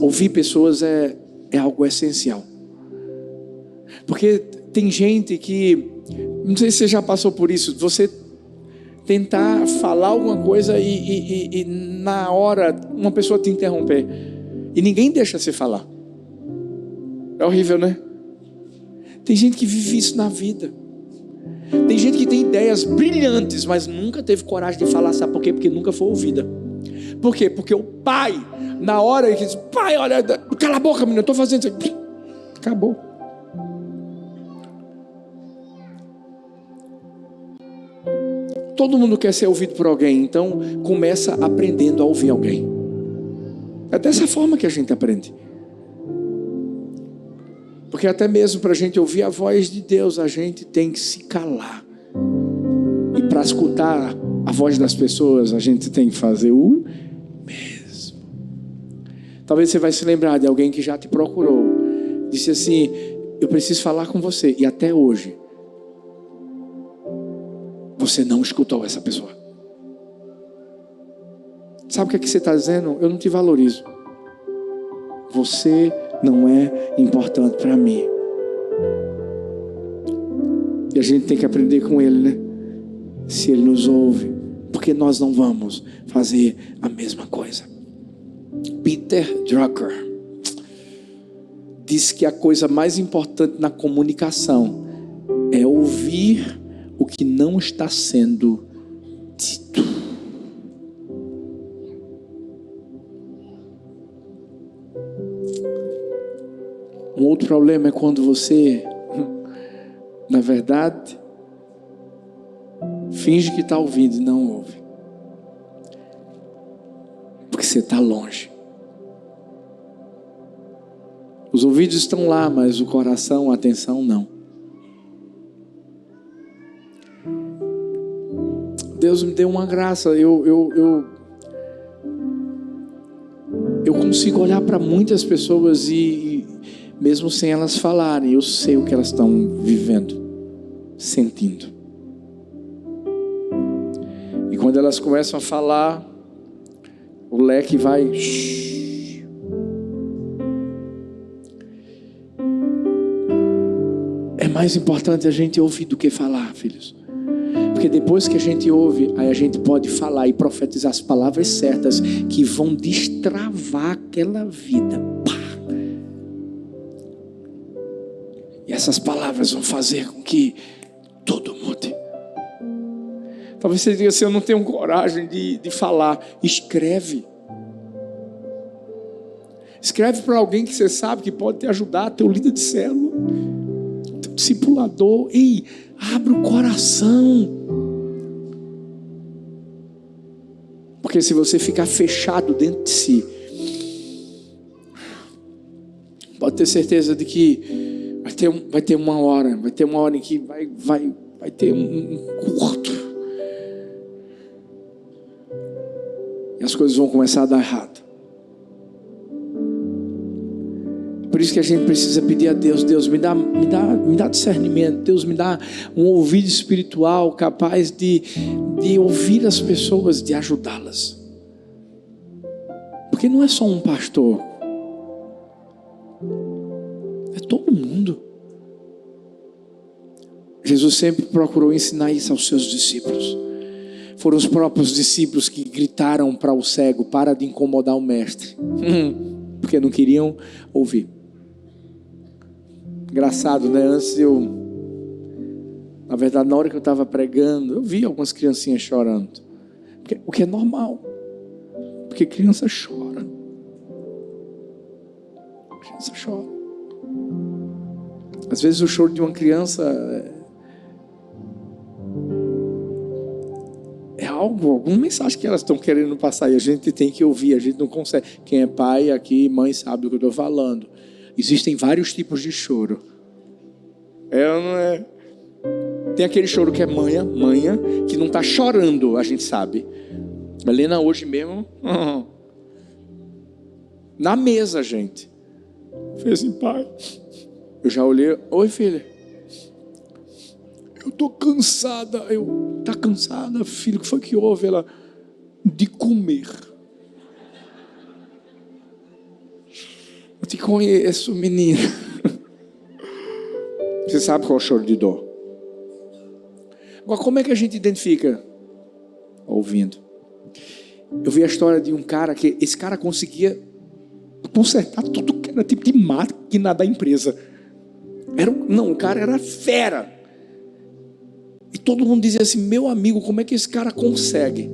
ouvir pessoas é algo essencial. Porque tem gente que, não sei se você já passou por isso, você tentar falar alguma coisa e na hora uma pessoa te interromper e ninguém deixa você falar. É horrível, né? Tem gente que vive isso na vida. Tem gente que tem ideias brilhantes, mas nunca teve coragem de falar. Sabe por quê? Porque nunca foi ouvida. Por quê? Porque o pai, na hora que diz: pai, olha, cala a boca, menina, eu estou fazendo isso aqui. Acabou. Todo mundo quer ser ouvido por alguém, então começa aprendendo a ouvir alguém. É dessa forma que a gente aprende. Porque até mesmo para a gente ouvir a voz de Deus, a gente tem que se calar. E para escutar a voz das pessoas, a gente tem que fazer o mesmo. Talvez você vai se lembrar de alguém que já te procurou. Disse assim: eu preciso falar com você. E até hoje, você não escutou essa pessoa. Sabe o que é que você está dizendo? Eu não te valorizo. Você não é importante para mim. E a gente tem que aprender com ele, né? Se ele nos ouve, porque nós não vamos fazer a mesma coisa. Peter Drucker diz que a coisa mais importante na comunicação é ouvir o que não está sendo dito. Um outro problema é quando você, na verdade, finge que está ouvindo e não ouve. Porque você está longe. Os ouvidos estão lá, mas o coração, a atenção não. Deus me deu uma graça. Eu consigo olhar para muitas pessoas e mesmo sem elas falarem, eu sei o que elas estão vivendo, sentindo. E quando elas começam a falar, o leque vai. É mais importante a gente ouvir do que falar, filhos. Porque depois que a gente ouve, aí a gente pode falar e profetizar as palavras certas que vão destravar aquela vida. Pá! E essas palavras vão fazer com que tudo mude. Talvez você diga assim: eu não tenho coragem de falar. Escreve. Escreve para alguém que você sabe que pode te ajudar, teu líder de célula, teu discipulador. Ei, abre o coração. Porque se você ficar fechado dentro de si, pode ter certeza de que vai ter uma hora em que vai ter um curto. E as coisas vão começar a dar errado. Por isso que a gente precisa pedir a Deus: Deus, me dá discernimento. Deus, me dá um ouvido espiritual capaz de ouvir as pessoas, de ajudá-las. Porque não é só um pastor. É todo mundo. Jesus sempre procurou ensinar isso aos seus discípulos. Foram os próprios discípulos que gritaram para o cego: para de incomodar o mestre. Porque não queriam ouvir. Engraçado, né? Antes na verdade, na hora que eu estava pregando, eu vi algumas criancinhas chorando. O que é normal. Porque criança chora. Criança chora. Às vezes o choro de uma criança é alguma mensagem que elas estão querendo passar e a gente tem que ouvir, a gente não consegue. Quem é pai aqui, mãe, sabe do que eu estou falando. Existem vários tipos de choro. É ou não é? Tem aquele choro que é manha, que não está chorando, a gente sabe. A Helena hoje mesmo, na mesa, gente, fez assim: pai. Eu já olhei: oi, filha. Eu tô cansada. Tá cansada, filho? O que foi que houve? Ela: de comer. Eu te conheço, menina. Você sabe qual é o choro de dor. Agora, como é que a gente identifica? Ouvindo. Eu vi a história de um cara que esse cara conseguia consertar tudo que máquina tipo de máquina da empresa. O cara era fera. E todo mundo dizia assim: meu amigo, como é que esse cara consegue?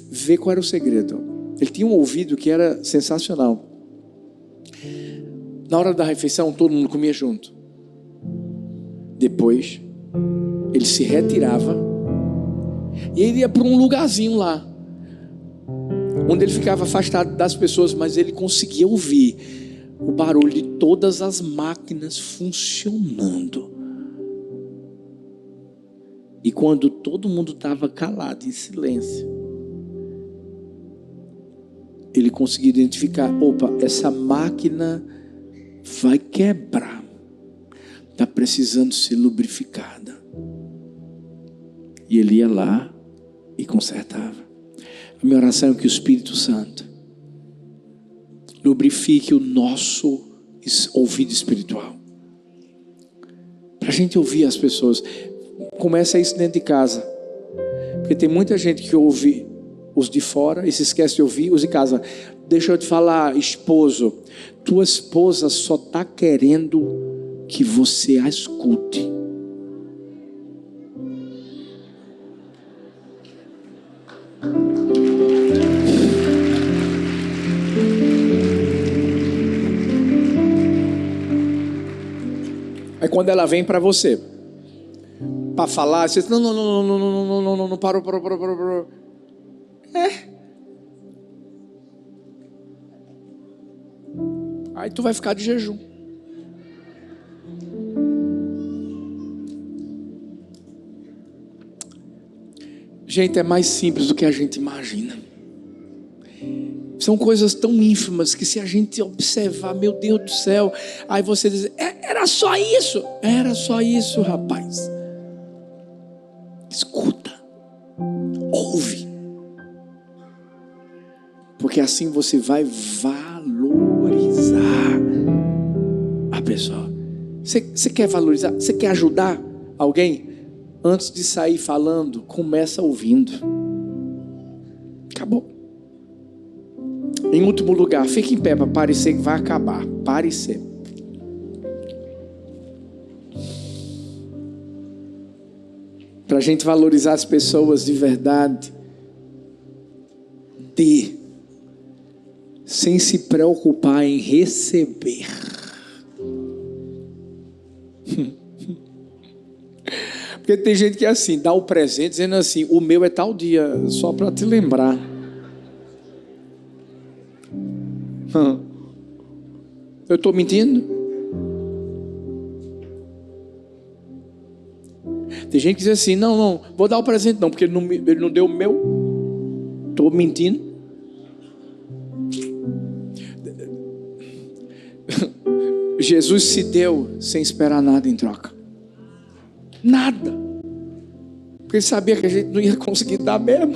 Vê qual era o segredo. Ele tinha um ouvido que era sensacional. Na hora da refeição, todo mundo comia junto. Depois, ele se retirava e ele ia para um lugarzinho lá, onde ele ficava afastado das pessoas, mas ele conseguia ouvir o barulho de todas as máquinas funcionando. E quando todo mundo estava calado, em silêncio, ele conseguia identificar: opa, essa máquina vai quebrar, está precisando ser lubrificada. E ele ia lá e consertava. A minha oração é que o Espírito Santo lubrifique o nosso ouvido espiritual, para a gente ouvir as pessoas. Começa isso dentro de casa, porque tem muita gente que ouve os de fora e se esquece de ouvir os de casa. Deixa eu te falar, esposo, tua esposa só está querendo que você a escute. Aí quando ela vem para você para falar, você diz: não, parou. Aí tu vai ficar de jejum. Gente, é mais simples do que a gente imagina. São coisas tão ínfimas que, se a gente observar, meu Deus do céu, aí você diz: era só isso. Era só isso, rapaz. Escuta, ouve, porque assim você vai valorizar a pessoa. Você quer valorizar? Você quer ajudar alguém? Antes de sair falando, começa ouvindo. Acabou. Em último lugar, fique em pé para parecer que vai acabar. Parecer. Para a gente valorizar as pessoas de verdade, dê, sem se preocupar em receber. Porque tem gente que é assim, dá o presente dizendo assim: o meu é tal dia, só para te lembrar. Eu estou mentindo? Tem gente que diz assim: não, vou dar o presente não, porque ele não deu o meu. Estou mentindo? Jesus se deu sem esperar nada em troca. Nada. Porque ele sabia que a gente não ia conseguir dar mesmo.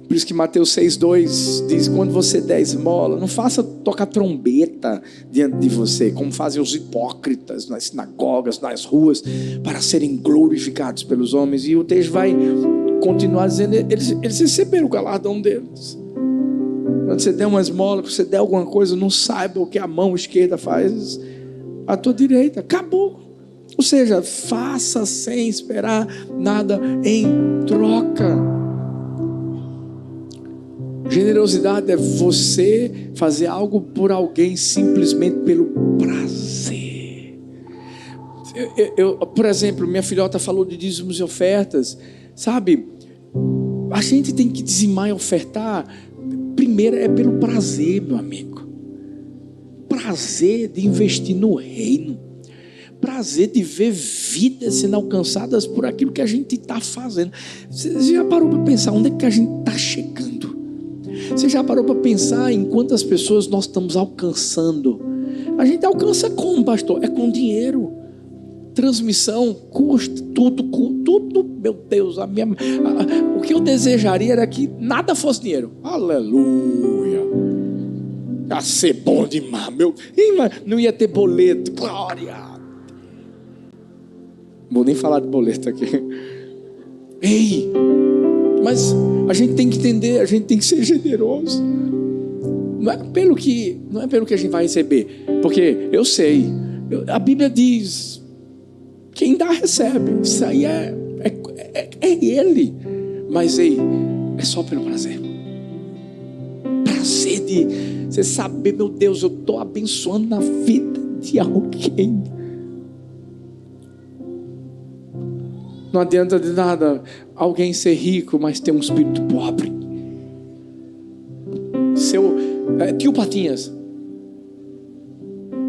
Por isso que Mateus 6,2 diz: quando você der esmola, não faça tocar trombeta diante de você, como fazem os hipócritas nas sinagogas, nas ruas, para serem glorificados pelos homens. E o texto vai continuar dizendo: eles receberam o galardão deles. Quando você der uma esmola, quando você der alguma coisa, não saiba o que a mão esquerda faz a tua direita. Acabou. Ou seja, faça sem esperar nada em troca. Generosidade é você fazer algo por alguém simplesmente pelo prazer. Por exemplo, minha filhota falou de dízimos e ofertas. Sabe, a gente tem que dizimar e ofertar. Primeiro é pelo prazer, meu amigo. Prazer de investir no reino. Prazer de ver vidas sendo alcançadas por aquilo que a gente está fazendo. Você já parou para pensar onde é que a gente está chegando? Você já parou para pensar em quantas pessoas nós estamos alcançando? A gente alcança como, pastor? É com dinheiro. Transmissão custa tudo. Meu Deus, o que eu desejaria era que nada fosse dinheiro. Aleluia. Ia ser bom demais, não ia ter boleto. Glória. Não vou nem falar de boleto aqui. Mas a gente tem que entender, a gente tem que ser generoso. Não é pelo que a gente vai receber, porque eu sei, a Bíblia diz: quem dá recebe. Isso aí é Ele. Mas ei, é só pelo prazer. Prazer de você saber, meu Deus, eu estou abençoando na vida de alguém. Não adianta de nada alguém ser rico, mas ter um espírito pobre. Tio Patinhas,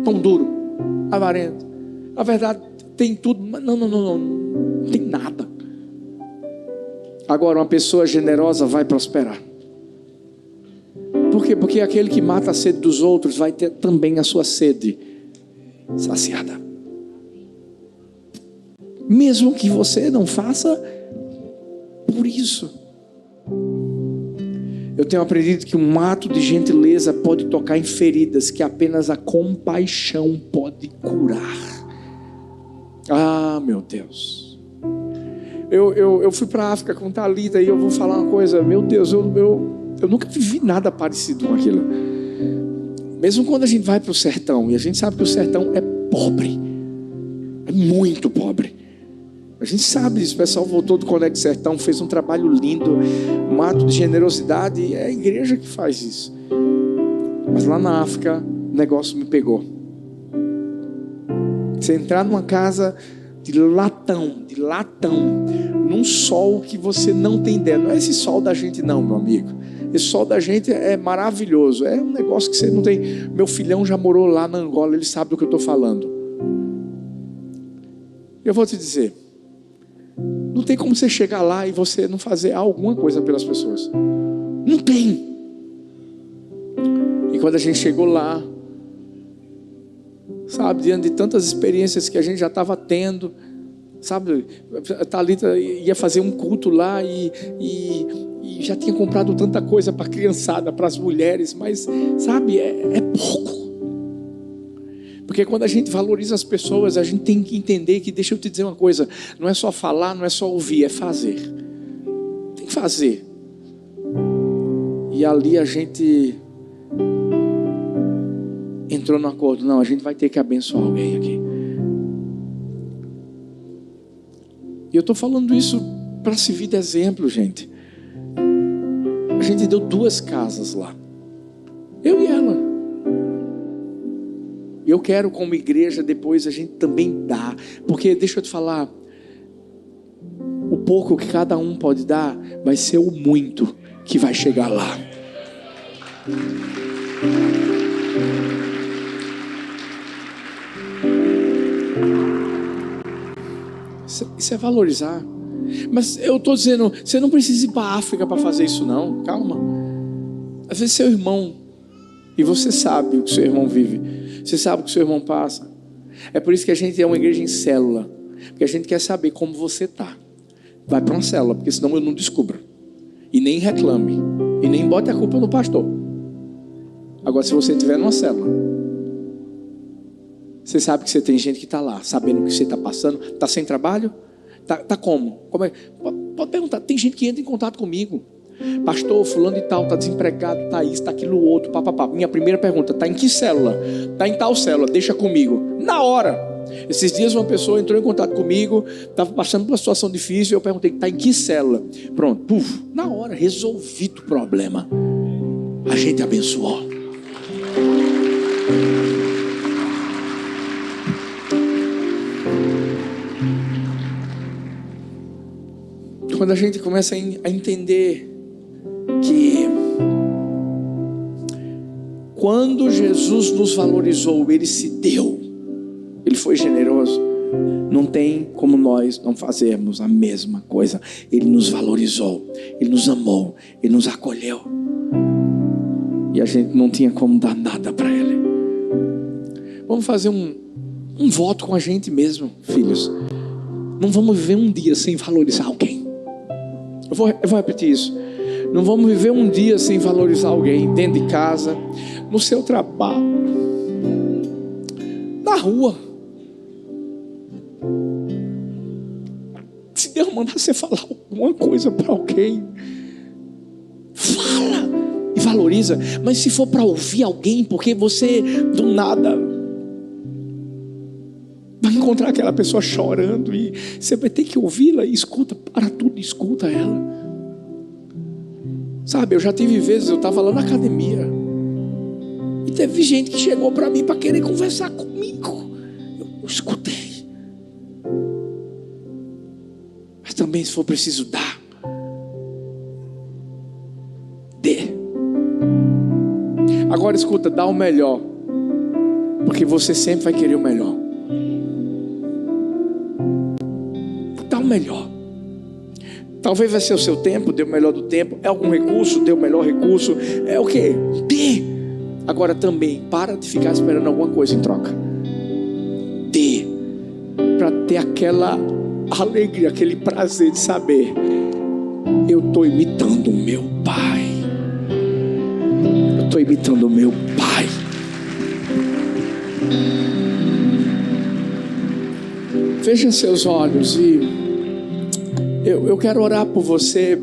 pão duro, avarento. Na verdade tem tudo, mas não tem nada. Agora uma pessoa generosa vai prosperar. Por quê? Porque aquele que mata a sede dos outros vai ter também a sua sede saciada. Mesmo que você não faça por isso. Eu tenho aprendido que um ato de gentileza pode tocar em feridas que apenas a compaixão pode curar. Ah, meu Deus. Eu fui para a África com Thalita e eu vou falar uma coisa. Meu Deus, eu nunca vivi nada parecido com aquilo. Mesmo quando a gente vai para o sertão, e a gente sabe que o sertão é pobre, é muito pobre. A gente sabe disso. O pessoal voltou do Conecta Sertão, fez um trabalho lindo, um ato de generosidade, e é a igreja que faz isso. Mas lá na África o negócio me pegou. Você entrar numa casa de latão, num sol que você não tem ideia. Não é esse sol da gente não, meu amigo. Esse sol da gente é maravilhoso. É um negócio que você não tem. Meu filhão já morou lá na Angola, ele sabe do que eu estou falando. Eu vou te dizer, não tem como você chegar lá e você não fazer alguma coisa pelas pessoas. Não tem. E quando a gente chegou lá, sabe, diante de tantas experiências que a gente já estava tendo, sabe, a Thalita ia fazer um culto lá e já tinha comprado tanta coisa para a criançada, para as mulheres, mas, sabe, é pouco. Porque quando a gente valoriza as pessoas, a gente tem que entender que, deixa eu te dizer uma coisa, não é só falar, não é só ouvir, é fazer. Tem que fazer. E ali a gente entrou no acordo, não, a gente vai ter que abençoar alguém aqui. E eu estou falando isso para servir de exemplo, gente. A gente deu 2 casas lá, eu e ela. Eu quero, como igreja, depois a gente também dá. Porque, deixa eu te falar, o pouco que cada um pode dar vai ser o muito que vai chegar lá. Isso é valorizar. Mas eu estou dizendo, você não precisa ir para a África para fazer isso não. Calma. Às vezes seu irmão, e você sabe o que seu irmão vive, você sabe o que seu irmão passa. É por isso que a gente é uma igreja em célula, porque a gente quer saber como você está. Vai para uma célula, porque senão eu não descubro. E nem reclame, e nem bote a culpa no pastor. Agora, se você estiver numa célula, você sabe que você tem gente que está lá, sabendo o que você está passando. Está sem trabalho? Tá como? Pode perguntar. Tem gente que entra em contato comigo. Pastor, fulano e tal, está desempregado, está isso, está aquilo outro, papapá. Minha primeira pergunta, está em que célula? Está em tal célula, deixa comigo. Na hora. Esses dias uma pessoa entrou em contato comigo, estava passando por uma situação difícil, eu perguntei, está em que célula? Pronto, na hora, resolvido o problema. A gente abençoou. Quando a gente começa a entender que quando Jesus nos valorizou, Ele se deu, Ele foi generoso, não tem como nós não fazermos a mesma coisa. Ele nos valorizou, Ele nos amou, Ele nos acolheu, e a gente não tinha como dar nada para Ele. Vamos fazer um voto com a gente mesmo, filhos. Não vamos viver um dia sem valorizar alguém. Eu vou repetir isso. Não vamos viver um dia sem valorizar alguém, dentro de casa, no seu trabalho, na rua. Se Deus mandar você falar alguma coisa para alguém, fala e valoriza. Mas se for para ouvir alguém, porque você do nada vai encontrar aquela pessoa chorando e você vai ter que ouvi-la, e escuta, para tudo, escuta ela. Sabe, eu já tive vezes, eu estava lá na academia e teve gente que chegou para mim para querer conversar comigo. Eu escutei. Mas também, se for preciso dar, dê. Agora escuta, dá o melhor, porque você sempre vai querer o melhor. Dá o melhor. Talvez vai ser o seu tempo, dê o melhor do tempo. É algum recurso, dê o melhor recurso. É o quê? Dê. Agora também, para de ficar esperando alguma coisa em troca. Dê. Para ter aquela alegria, aquele prazer de saber: eu estou imitando o meu Pai. Eu estou imitando o meu Pai. Feche seus olhos e eu quero orar por você,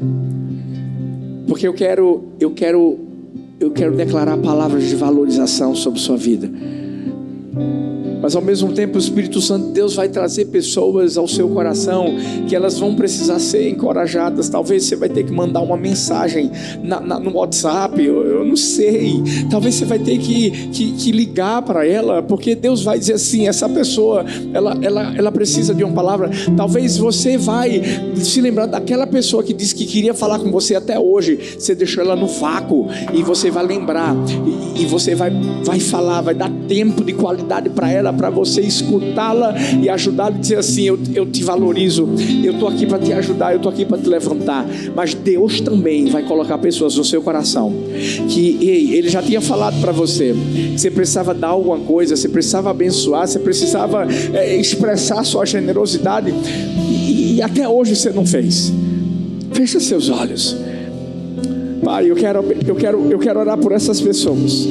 porque eu quero declarar palavras de valorização sobre sua vida. Mas ao mesmo tempo o Espírito Santo de Deus vai trazer pessoas ao seu coração que elas vão precisar ser encorajadas. Talvez você vai ter que mandar uma mensagem no WhatsApp, eu não sei. Talvez você vai ter que ligar para ela, porque Deus vai dizer assim: essa pessoa ela precisa de uma palavra. Talvez você vai se lembrar daquela pessoa que disse que queria falar com você até hoje. Você deixou ela no vácuo, e você vai lembrar, e você vai falar, vai dar tempo de qualidade para ela, para você escutá-la e ajudá-la, e dizer assim: eu te valorizo, eu estou aqui para te ajudar, eu estou aqui para te levantar. Mas Deus também vai colocar pessoas no seu coração que, Ele já tinha falado para você que você precisava dar alguma coisa, você precisava abençoar, você precisava expressar sua generosidade, e até hoje você não fez. Fecha seus olhos. Pai, eu quero orar por essas pessoas.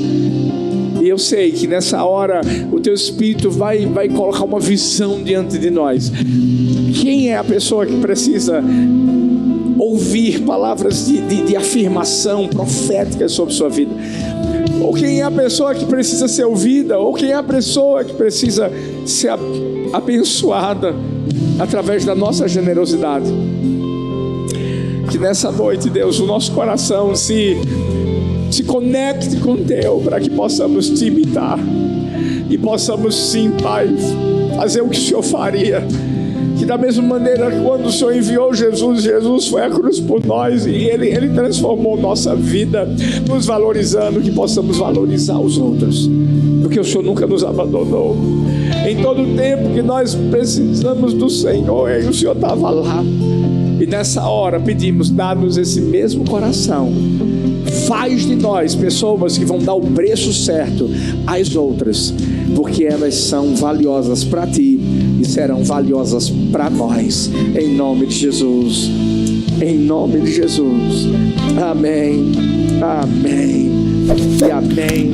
E eu sei que nessa hora o Teu Espírito vai colocar uma visão diante de nós. Quem é a pessoa que precisa ouvir palavras de afirmação profética sobre sua vida? Ou quem é a pessoa que precisa ser ouvida? Ou quem é a pessoa que precisa ser abençoada através da nossa generosidade? Que nessa noite, Deus, o nosso coração se conecte com o Teu, para que possamos te imitar e possamos, sim, Pai, fazer o que o Senhor faria. Que da mesma maneira, quando o Senhor enviou Jesus foi à cruz por nós, e Ele transformou nossa vida, nos valorizando, que possamos valorizar os outros, porque o Senhor nunca nos abandonou. Em todo o tempo que nós precisamos do Senhor, o Senhor estava lá. E nessa hora pedimos: dá-nos esse mesmo coração. Faz de nós pessoas que vão dar o preço certo às outras, porque elas são valiosas para Ti e serão valiosas para nós. Em nome de Jesus. Em nome de Jesus. Amém. Amém. E amém.